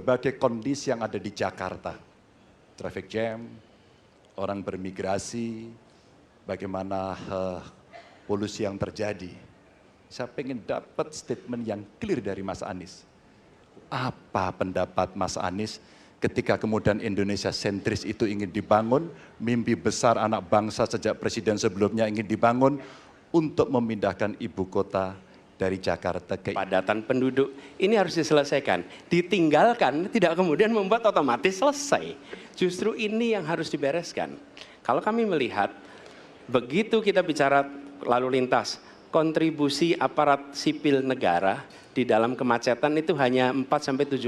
berbagai kondisi yang ada di Jakarta. Traffic jam, orang bermigrasi, bagaimana polusi yang terjadi. Saya pengen dapat statement yang clear dari Mas Anies. Apa pendapat Mas Anies ketika kemudian Indonesia sentris itu ingin dibangun, mimpi besar anak bangsa sejak presiden sebelumnya ingin dibangun untuk memindahkan ibu kota dari Jakarta ke padatan penduduk. Ini harus diselesaikan. Ditinggalkan tidak kemudian membuat otomatis selesai. Justru ini yang harus dibereskan. Kalau kami melihat, begitu kita bicara lalu lintas, kontribusi aparat sipil negara di dalam kemacetan itu hanya 4-7%.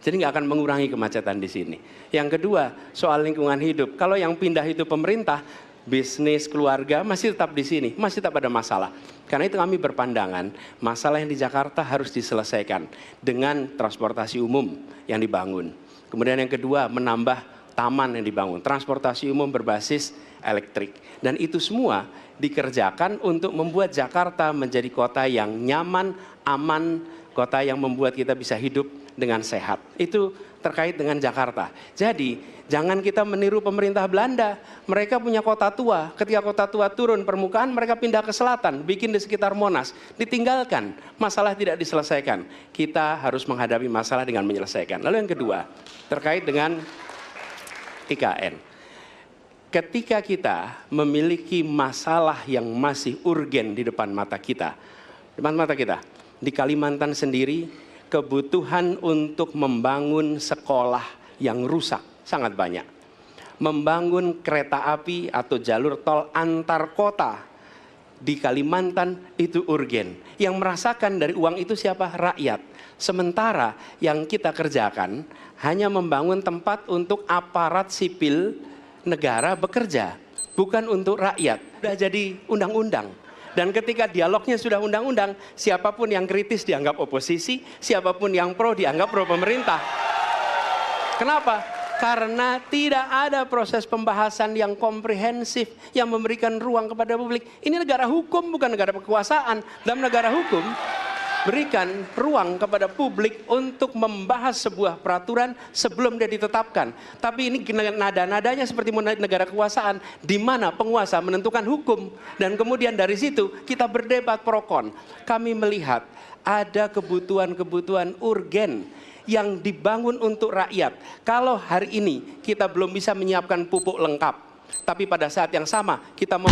Jadi nggak akan mengurangi kemacetan di sini. Yang kedua, soal lingkungan hidup. Kalau yang pindah itu pemerintah, bisnis, keluarga masih tetap di sini, masih tetap ada masalah. Karena itu kami berpandangan, masalah yang di Jakarta harus diselesaikan dengan transportasi umum yang dibangun. Kemudian yang kedua, menambah taman yang dibangun, transportasi umum berbasis elektrik. Dan itu semua dikerjakan untuk membuat Jakarta menjadi kota yang nyaman, aman, kota yang membuat kita bisa hidup dengan sehat. Itu terkait dengan Jakarta. Jadi jangan kita meniru pemerintah Belanda. Mereka punya kota tua. Ketika kota tua turun permukaan, mereka pindah ke selatan, bikin di sekitar Monas. Ditinggalkan, masalah tidak diselesaikan. Kita harus menghadapi masalah dengan menyelesaikan. Lalu yang kedua, terkait dengan IKN. Ketika kita memiliki masalah yang masih urgen di depan mata kita, di Kalimantan sendiri, kebutuhan untuk membangun sekolah yang rusak sangat banyak. Membangun kereta api atau jalur tol antar kota di Kalimantan itu urgen. Yang merasakan dari uang itu siapa? Rakyat. Sementara yang kita kerjakan hanya membangun tempat untuk aparat sipil negara bekerja, bukan untuk rakyat. Sudah jadi undang-undang. Dan ketika dialognya sudah undang-undang, siapapun yang kritis dianggap oposisi, siapapun yang pro dianggap pro pemerintah. Kenapa? Karena tidak ada proses pembahasan yang komprehensif, yang memberikan ruang kepada publik. Ini negara hukum, bukan negara kekuasaan. Dalam negara hukum, berikan ruang kepada publik untuk membahas sebuah peraturan sebelum dia ditetapkan. Tapi ini nada-nadanya seperti negara kekuasaan, di mana penguasa menentukan hukum. Dan kemudian dari situ kita berdebat pro kon. Kami melihat ada kebutuhan-kebutuhan urgen yang dibangun untuk rakyat. Kalau hari ini kita belum bisa menyiapkan pupuk lengkap, tapi pada saat yang sama kita mau